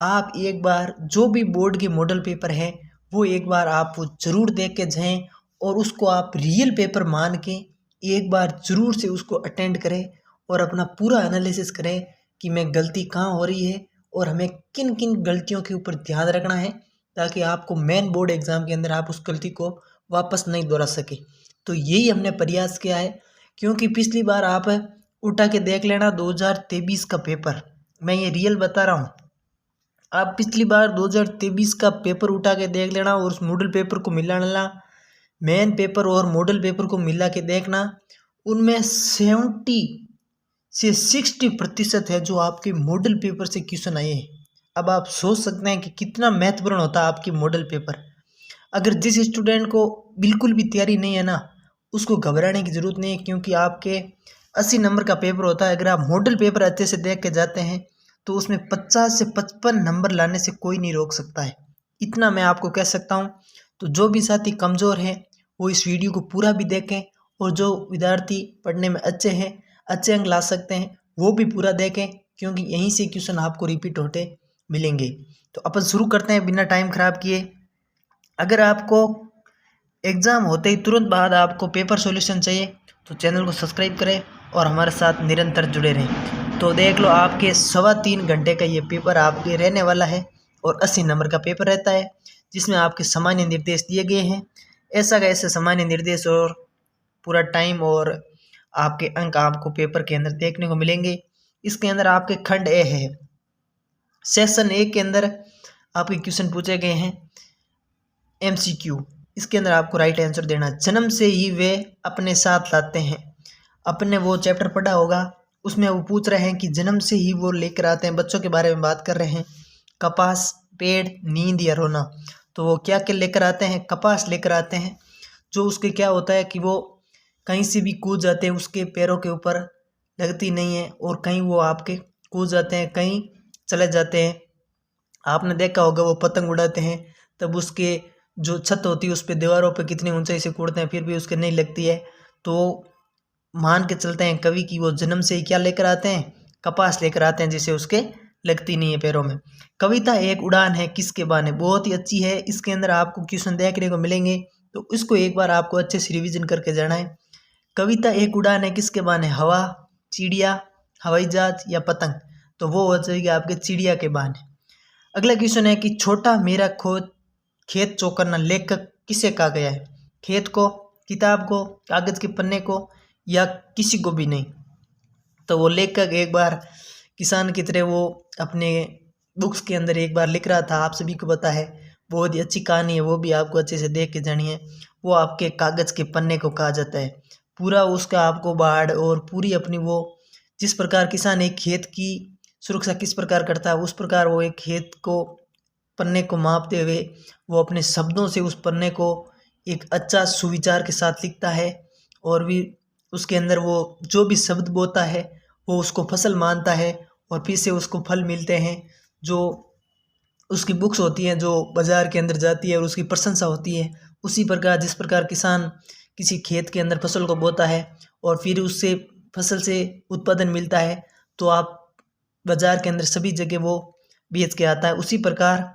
आप एक बार जो भी बोर्ड के मॉडल पेपर है वो एक बार आप ज़रूर देख के जाएं और उसको आप रियल पेपर मान के एक बार ज़रूर से उसको अटेंड करें और अपना पूरा एनालिसिस करें कि मैं गलती कहाँ हो रही है और हमें किन किन गलतियों के ऊपर ध्यान रखना है ताकि आपको मेन बोर्ड एग्ज़ाम के अंदर आप उस गलती को वापस नहीं दोहरा सके। तो यही हमने प्रयास किया है, क्योंकि पिछली बार आप उठा के देख लेना 2023 का पेपर, मैं ये रियल बता रहा हूँ। आप पिछली बार 2023 का पेपर उठा के देख लेना और उस मॉडल पेपर को मिला लेना, मेन पेपर और मॉडल पेपर को मिला के देखना, उनमें 70 से 60% है जो आपके मॉडल पेपर से क्वेश्चन आए हैं। अब आप सोच सकते हैं कि कितना महत्वपूर्ण होता है आपकी मॉडल पेपर। अगर जिस स्टूडेंट को बिल्कुल भी तैयारी नहीं है ना, उसको घबराने की ज़रूरत नहीं है, क्योंकि आपके 80 नंबर का पेपर होता है। अगर आप मॉडल पेपर अच्छे से देख के जाते हैं तो उसमें 50 से 55 नंबर लाने से कोई नहीं रोक सकता है, इतना मैं आपको कह सकता हूँ। तो जो भी साथी कमज़ोर हैं वो इस वीडियो को पूरा भी देखें, और जो विद्यार्थी पढ़ने में अच्छे हैं, अच्छे अंक ला सकते हैं, वो भी पूरा देखें, क्योंकि यहीं से क्वेश्चन आपको रिपीट होते मिलेंगे। तो अपन शुरू करते हैं बिना टाइम ख़राब किए। अगर आपको एग्ज़ाम होते ही तुरंत बाद आपको पेपर सॉल्यूशन चाहिए तो चैनल को सब्सक्राइब करें और हमारे साथ निरंतर जुड़े रहें। तो देख लो, आपके 3.25 घंटे का ये पेपर आपके रहने वाला है और 80 नंबर का पेपर रहता है, जिसमें आपके सामान्य निर्देश दिए गए हैं। ऐसा का ऐसे सामान्य निर्देश और पूरा टाइम और आपके अंक आपको पेपर के अंदर देखने को मिलेंगे। इसके अंदर आपके खंड ए है, सेशन 1 के अंदर आपके क्वेश्चन पूछे गए हैं MCQ। इसके अंदर आपको राइट आंसर देना। जन्म से ही वे अपने साथ लाते हैं, अपने वो चैप्टर पढ़ा होगा, उसमें वो पूछ रहे हैं कि जन्म से ही वो लेकर आते हैं, बच्चों के बारे में बात कर रहे हैं। कपास, पेड़, नींद या रोना, तो वो क्या क्या लेकर आते हैं? कपास लेकर आते हैं। जो उसके क्या होता है कि वो कहीं से भी कूद जाते हैं, उसके पैरों के ऊपर लगती नहीं है, और कहीं वो आपके कूद जाते हैं, कहीं चले जाते हैं। आपने देखा होगा वो पतंग उड़ाते हैं तब उसके जो छत होती है उस पर दीवारों पर कितनी ऊंचाई से कूदते हैं, फिर भी उसके नहीं लगती है। तो मान के चलते हैं कवि की वो जन्म से ही क्या लेकर आते हैं? कपास लेकर आते हैं, जिसे उसके लगती नहीं है पैरों में। कविता एक उड़ान है किसके बाने, बहुत ही अच्छी है। इसके अंदर आपको क्वेश्चन देखने को मिलेंगे, तो इसको एक बार आपको अच्छे से रिविजन करके जाना है। कविता एक उड़ान है किसके बाने? हवा, चिड़िया, हवाई जहाज या पतंग, तो वो हो जाएगी आपके चिड़िया के बाने। अगला क्वेश्चन है कि छोटा मेरा खेत चौकन्ना लेखक किसे कहा गया है? खेत को, किताब को, कागज के पन्ने को, या किसी को भी नहीं। तो वो लेखक एक बार किसान की तरह वो अपने बुक्स के अंदर एक बार लिख रहा था, आप सभी को पता है, बहुत ही अच्छी कहानी है, वो भी आपको अच्छे से देख के जानी है। वो आपके कागज के पन्ने को कहा जाता है। पूरा उसका आपको बाढ़ और पूरी अपनी वो, जिस प्रकार किसान एक खेत की सुरक्षा किस प्रकार करता है, उस प्रकार वो एक खेत को, पन्ने को मापते हुए वो अपने शब्दों से उस पन्ने को एक अच्छा सुविचार के साथ लिखता है, और भी उसके अंदर वो जो भी शब्द बोता है वो उसको फसल मानता है, और फिर से उसको फल मिलते हैं। जो उसकी बुक्स होती हैं जो बाज़ार के अंदर जाती है और उसकी प्रशंसा होती है। उसी प्रकार जिस प्रकार किसान किसी खेत के अंदर फसल को बोता है और फिर उससे फसल से उत्पादन मिलता है, तो आप बाज़ार के अंदर सभी जगह वो बेच के आता है। उसी प्रकार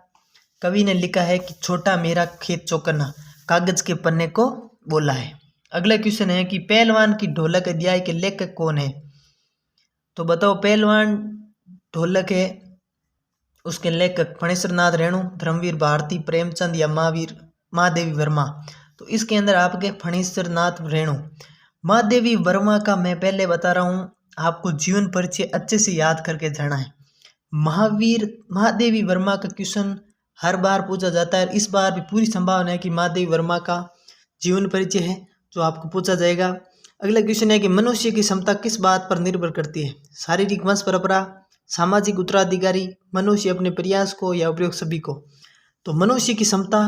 कवि ने लिखा है कि छोटा मेरा खेत चौकन्ना कागज के पन्ने को बोला है। अगला क्वेश्चन है कि पहलवान की ढोलक अध्याय के लेखक कौन है? तो बताओ, पहलवान ढोलक है, उसके लेखक फणीश्वर नाथ रेणु, धर्मवीर भारती, प्रेमचंद या महादेवी वर्मा। तो इसके अंदर आपके फणीश्वर नाथ रेणु। महादेवी वर्मा का मैं पहले बता रहा हूँ, आपको जीवन परिचय अच्छे से याद करके जाना है। महादेवी वर्मा का क्वेश्चन हर बार पूछा जाता है, इस बार भी पूरी संभावना है कि महादेवी वर्मा का जीवन परिचय है जो आपको पूछा जाएगा। अगला क्वेश्चन है कि मनुष्य की क्षमता किस बात पर निर्भर करती है? शारीरिक वंश परंपरा, सामाजिक उत्तराधिकारी, मनुष्य अपने प्रयास को, या उपयोग सभी को। तो मनुष्य की क्षमता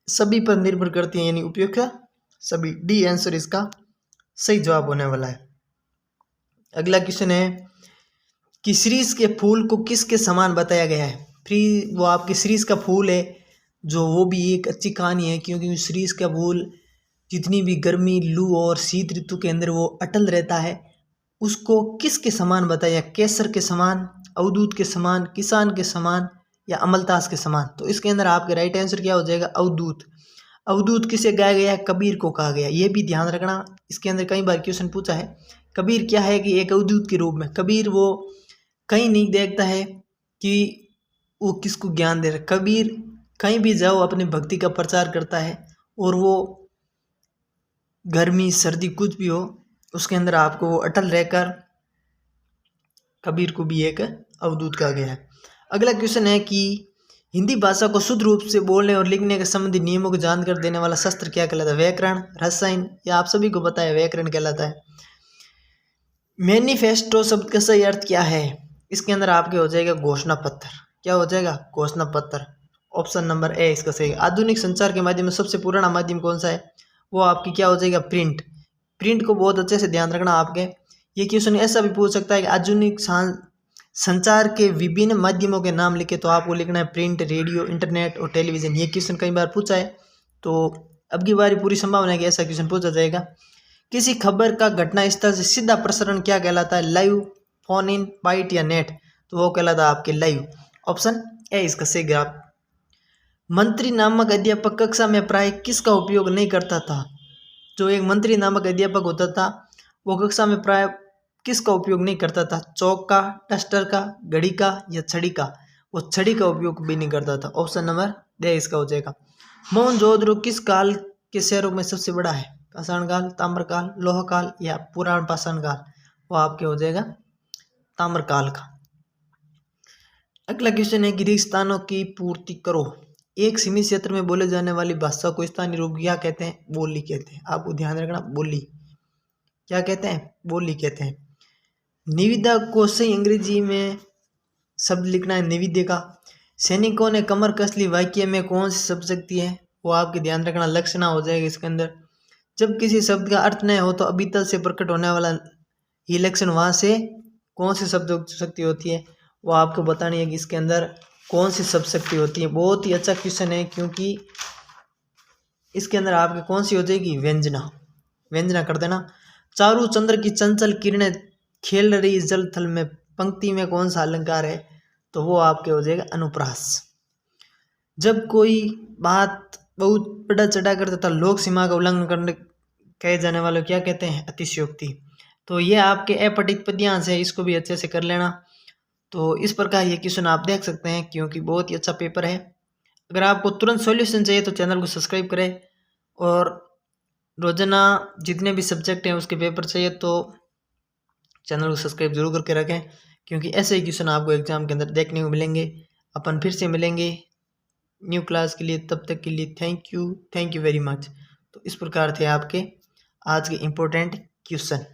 सभी पर निर्भर करती है, यानी उपयोग का सभी। डी आंसर इसका सही जवाब होने वाला है। अगला क्वेश्चन है कि शीरीष के फूल को किसके समान बताया गया है? वो आपके शीरीष का फूल है, जो वो भी एक अच्छी कहानी है, क्योंकि शीरीष का फूल जितनी भी गर्मी, लू और शीत ऋतु के अंदर वो अटल रहता है। उसको किसके समान बताया? केसर के समान, अवधूत के समान, किसान के समान या अमलतास के समान। तो इसके अंदर आपके राइट आंसर क्या हो जाएगा, अवधूत। अवधूत किसे गाया गया है, कबीर को कहा गया। ये भी ध्यान रखना, इसके अंदर कई बार क्वेश्चन पूछा है। कबीर क्या है कि एक अवधूत के रूप में, कबीर वो कहीं नहीं देखता है कि वो किसको ज्ञान दे रहा है। कबीर कहीं भी जाओ अपनी भक्ति का प्रचार करता है, और वो गर्मी सर्दी कुछ भी हो उसके अंदर आपको वो अटल रहकर, कबीर को भी एक अवधूत कहा गया है। अगला क्वेश्चन है कि हिंदी भाषा को शुद्ध रूप से बोलने और लिखने के संबंधी नियमों को जानकर देने वाला शास्त्र क्या कहलाता है, व्याकरण, रसायन, या आप सभी को पता है व्याकरण कहलाता है। मैनिफेस्टो शब्द का सही अर्थ क्या है, इसके अंदर आपके हो जाएगा घोषणा पत्र। क्या हो जाएगा, घोषणा पत्र। ऑप्शन नंबर ए इसका सही। आधुनिक संचार के माध्यम में सबसे पुराना माध्यम कौन सा है, वो आपकी क्या हो जाएगा, प्रिंट। प्रिंट को बहुत अच्छे से ध्यान रखना आपके। ये क्वेश्चन ऐसा भी पूछ सकता है कि आधुनिक संचार के विभिन्न माध्यमों के नाम लिखे, तो आपको लिखना है प्रिंट, रेडियो, इंटरनेट और टेलीविजन। ये क्वेश्चन कई बार पूछा है, तो अब की बारी पूरी संभावना है कि ऐसा क्वेश्चन पूछा जाएगा। किसी खबर का घटना स्थल से सीधा प्रसारण क्या कहलाता है, लाइव, फोन इन, बाइट या नेट, तो वो कहलाता है आपके लाइव। ऑप्शन ए इसका सही जवाब। मंत्री नामक अध्यापक कक्षा में प्राय किसका उपयोग नहीं करता था। जो एक मंत्री नामक अध्यापक होता था वो कक्षा में प्राय किसका उपयोग नहीं करता था, चौक का, डस्टर का, घड़ी का या छड़ी का। वो छड़ी का उपयोग भी नहीं करता था। ऑप्शन नंबर डे इसका हो जाएगा। मोहनजोदड़ो किस काल के शहरों में सबसे बड़ा है, पाषाण काल, ताम्र काल, लोह काल या पुराण पाषाण काल, वो आपके हो जाएगा ताम्र काल का। अगला क्वेश्चन है कि रिक्त स्थानों की पूर्ति करो। एक सीमित क्षेत्र में बोले जाने वाली भाषा को स्थानीय रूप क्या कहते हैं, बोली कहते हैं। आपको ध्यान रखना, बोली क्या कहते हैं, बोली कहते हैं। निविदा को सही अंग्रेजी में शब्द लिखना है, निविदा का। सैनिकों ने कमर कस ली वाक्य में कौन सी शब्द शक्ति है, वो आपके ध्यान रखना, लक्षणा हो जाएगा इसके अंदर। जब किसी शब्द का अर्थ न हो तो अभितल से प्रकट होने वाला ये लक्षण, वहाँ से कौन सी शब्द शक्ति होती है, वो आपको बतानी है कि इसके अंदर कौन सी शब्द शक्ति होती है। बहुत ही अच्छा क्वेश्चन है, क्योंकि इसके अंदर आपके कौन सी हो जाएगी, व्यंजना। व्यंजना कर देना। चारु चंद्र की चंचल किरणें खेल रही जल थल में, पंक्ति में कौन सा अलंकार है, तो वो आपके हो जाएगा अनुप्रास। जब कोई बात बहुत बढ़ा चढ़ा कर तथा लोक सीमा का उल्लंघन करने कहे जाने वाले क्या कहते हैं, अतिशयोक्ति। तो ये आपके अपठित पद्यांश है, इसको भी अच्छे से कर लेना। तो इस प्रकार ये क्वेश्चन आप देख सकते हैं, क्योंकि बहुत ही अच्छा पेपर है। अगर आपको तुरंत सॉल्यूशन चाहिए तो चैनल को सब्सक्राइब करें, और रोजाना जितने भी सब्जेक्ट हैं उसके पेपर चाहिए तो चैनल को सब्सक्राइब जरूर करके रखें, क्योंकि ऐसे ही क्वेश्चन आपको एग्जाम के अंदर देखने को मिलेंगे। अपन फिर से मिलेंगे न्यू क्लास के लिए, तब तक के लिए थैंक यू वेरी मच। तो इस प्रकार थे आपके आज के इम्पोर्टेंट क्वेश्चन।